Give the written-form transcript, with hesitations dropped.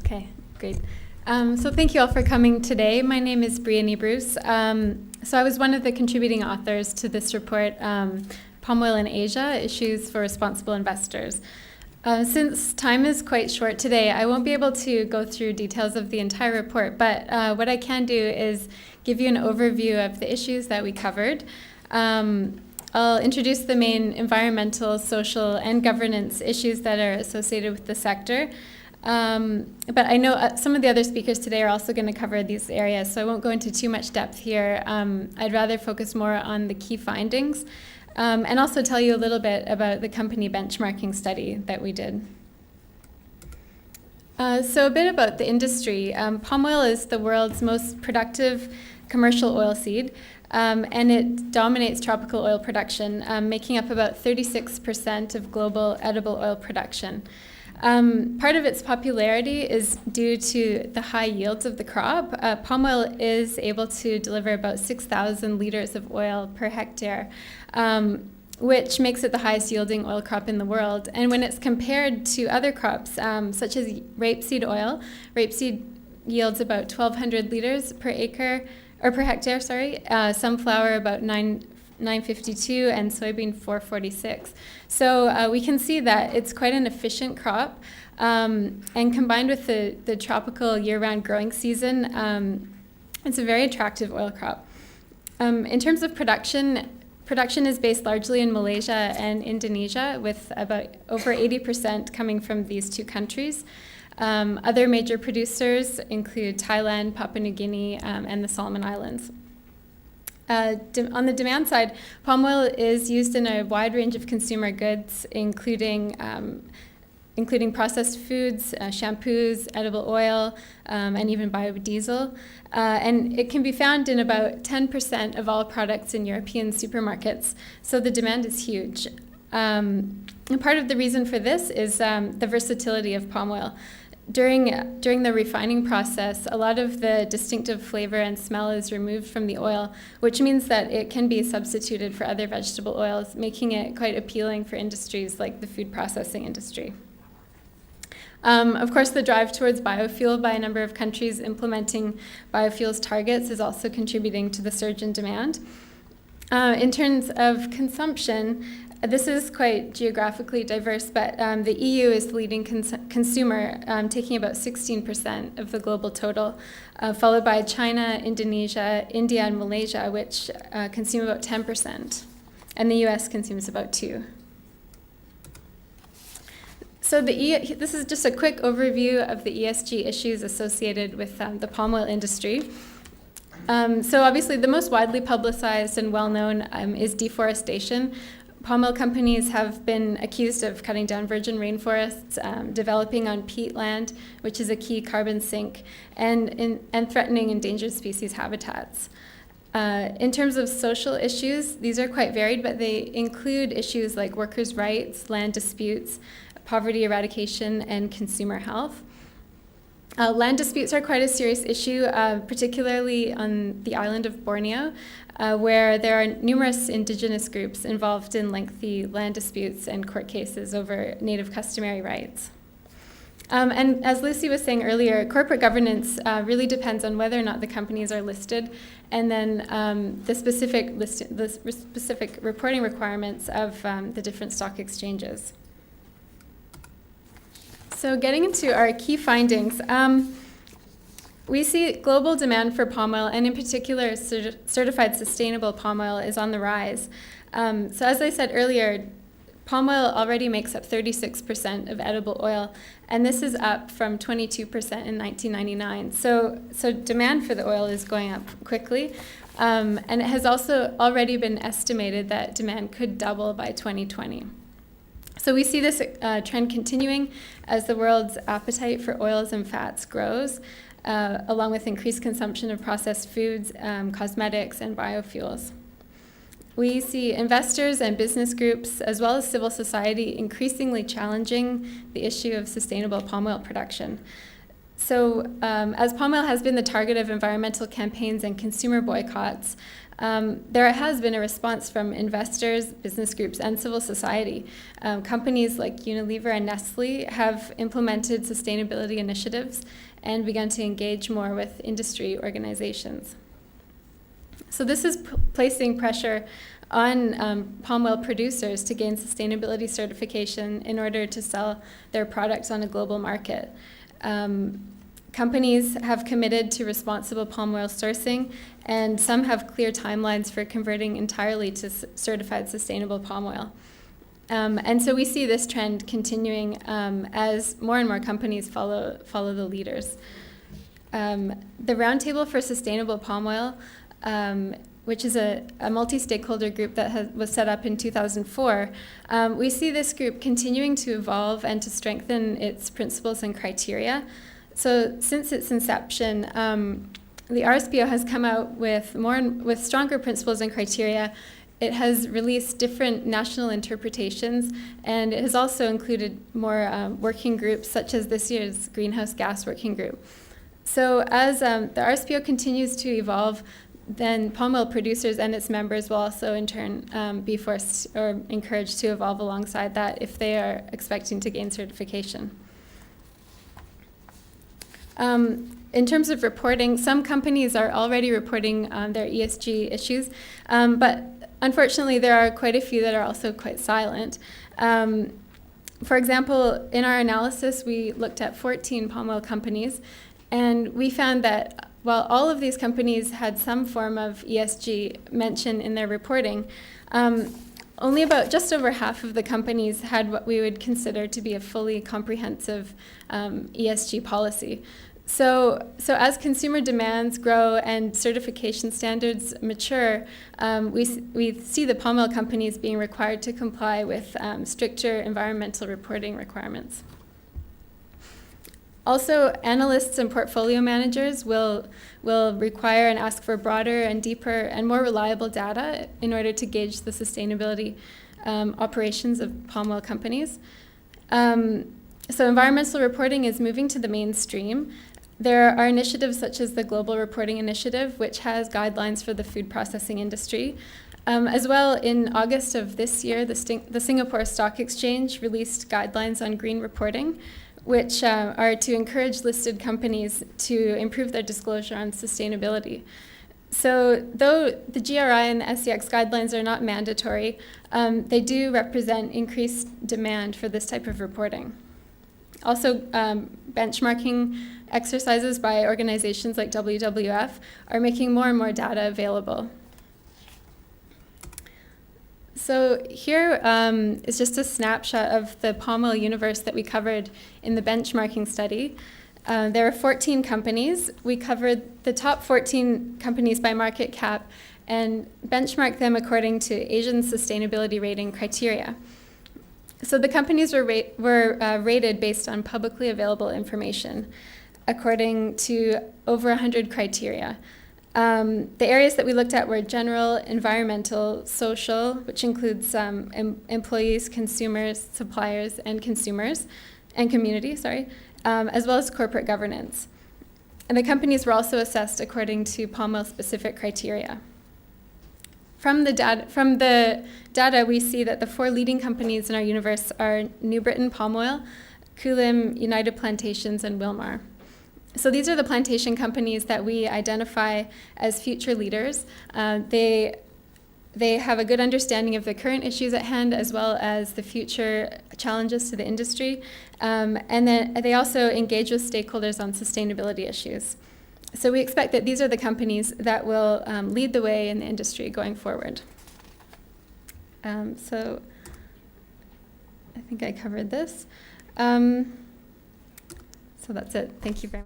Okay, great. So thank you all for coming today. My name is Brione. So I was one of the contributing authors to this report, Palm Oil in Asia, Issues for Responsible Investors. Since time is quite short today, I won't be able to go through details of the entire report, but what I can do is give you an overview of the issues that we covered. I'll introduce the main environmental, social, and governance issues that are associated with the sector. But I know some of the other speakers today are also going to cover these areas, so I won't go into too much depth here. I'd rather focus more on the key findings and also tell you a little bit about the company benchmarking study that we did. So a bit about the industry. Palm oil is the world's most productive commercial oilseed, and it dominates tropical oil production, making up about 36% of global edible oil production. Part of its popularity is due to the high yields of the crop. Palm oil is able to deliver about 6,000 liters of oil per hectare, which makes it the highest yielding oil crop in the world. And when it's compared to other crops, such as rapeseed oil, rapeseed yields about 1,200 liters per acre, or per hectare, sunflower about 952 and soybean 446. So we can see that it's quite an efficient crop, and combined with the tropical year-round growing season, it's a very attractive oil crop. In terms of production is based largely in Malaysia and Indonesia, with about over 80% coming from these two countries. Other major producers include Thailand, Papua New Guinea, and the Solomon Islands. On the demand side, palm oil is used in a wide range of consumer goods, including processed foods, shampoos, edible oil, and even biodiesel. And it can be found in about 10% of all products in European supermarkets, so the demand is huge. And part of the reason for this is the versatility of palm oil. During the refining process, a lot of the distinctive flavor and smell is removed from the oil, which means that it can be substituted for other vegetable oils, making it quite appealing for industries like the food processing industry. Of course, the drive towards biofuel by a number of countries implementing biofuels targets is also contributing to the surge in demand. In terms of consumption, this is quite geographically diverse, but the EU is the leading consumer, taking about 16% of the global total, followed by China, Indonesia, India, and Malaysia, which consume about 10%, and the US consumes about 2%. So this is just a quick overview of the ESG issues associated with the palm oil industry. So obviously the most widely publicized and well-known is deforestation. Palm oil companies have been accused of cutting down virgin rainforests, developing on peatland, which is a key carbon sink, and threatening endangered species habitats. In terms of social issues, these are quite varied, but they include issues like workers' rights, land disputes, poverty eradication, and consumer health. Land disputes are quite a serious issue, particularly on the island of Borneo, where there are numerous indigenous groups involved in lengthy land disputes and court cases over native customary rights. And as Lucy was saying earlier, corporate governance really depends on whether or not the companies are listed, and then the specific reporting requirements of the different stock exchanges. So getting into our key findings, we see global demand for palm oil, and in particular certified sustainable palm oil, is on the rise. So as I said earlier, palm oil already makes up 36% of edible oil, and this is up from 22% in 1999. So demand for the oil is going up quickly, and it has also already been estimated that demand could double by 2020. So we see this trend continuing as the world's appetite for oils and fats grows, along with increased consumption of processed foods, cosmetics, and biofuels. We see investors and business groups, as well as civil society, increasingly challenging the issue of sustainable palm oil production. So as palm oil has been the target of environmental campaigns and consumer boycotts, There has been a response from investors, business groups, and civil society. Companies like Unilever and Nestle have implemented sustainability initiatives and begun to engage more with industry organizations. So this is placing pressure on palm oil producers to gain sustainability certification in order to sell their products on a global market. Companies have committed to responsible palm oil sourcing, and some have clear timelines for converting entirely to certified sustainable palm oil. And so we see this trend continuing as more and more companies follow the leaders. The Roundtable for Sustainable Palm Oil, which is a multi-stakeholder group that was set up in 2004, we see this group continuing to evolve and to strengthen its principles and criteria. So since its inception, the RSPO has come out with stronger principles and criteria. It has released different national interpretations, and it has also included more working groups, such as this year's Greenhouse Gas Working Group. So as the RSPO continues to evolve, then palm oil producers and its members will also in turn be forced or encouraged to evolve alongside that if they are expecting to gain certification. In terms of reporting, some companies are already reporting their ESG issues, but unfortunately there are quite a few that are also quite silent. For example, in our analysis, we looked at 14 palm oil companies, and we found that while all of these companies had some form of ESG mention in their reporting, only about just over half of the companies had what we would consider to be a fully comprehensive ESG policy. So as consumer demands grow and certification standards mature, we see the palm oil companies being required to comply with stricter environmental reporting requirements. Also, analysts and portfolio managers will require and ask for broader and deeper and more reliable data in order to gauge the sustainability operations of palm oil companies. So environmental reporting is moving to the mainstream. There are initiatives such as the Global Reporting Initiative, which has guidelines for the food processing industry. As well, in August of this year, the Singapore Stock Exchange released guidelines on green reporting, which are to encourage listed companies to improve their disclosure on sustainability. So though the GRI and the SEX guidelines are not mandatory, they do represent increased demand for this type of reporting. Also, benchmarking exercises by organizations like WWF are making more and more data available. So here is just a snapshot of the palm oil universe that we covered in the benchmarking study. There are 14 companies. We covered the top 14 companies by market cap and benchmarked them according to Asian sustainability rating criteria. So the companies were rated based on publicly available information according to over 100 criteria. The areas that we looked at were general, environmental, social, which includes employees, consumers, suppliers, and community, as well as corporate governance. And the companies were also assessed according to palm oil specific criteria. From the data, we see that the 4 leading companies in our universe are New Britain Palm Oil, Kulim, United Plantations, and Wilmar. So these are the plantation companies that we identify as future leaders. They have a good understanding of the current issues at hand as well as the future challenges to the industry. And then they also engage with stakeholders on sustainability issues. So we expect that these are the companies that will lead the way in the industry going forward. So I think I covered this. So that's it. Thank you very much.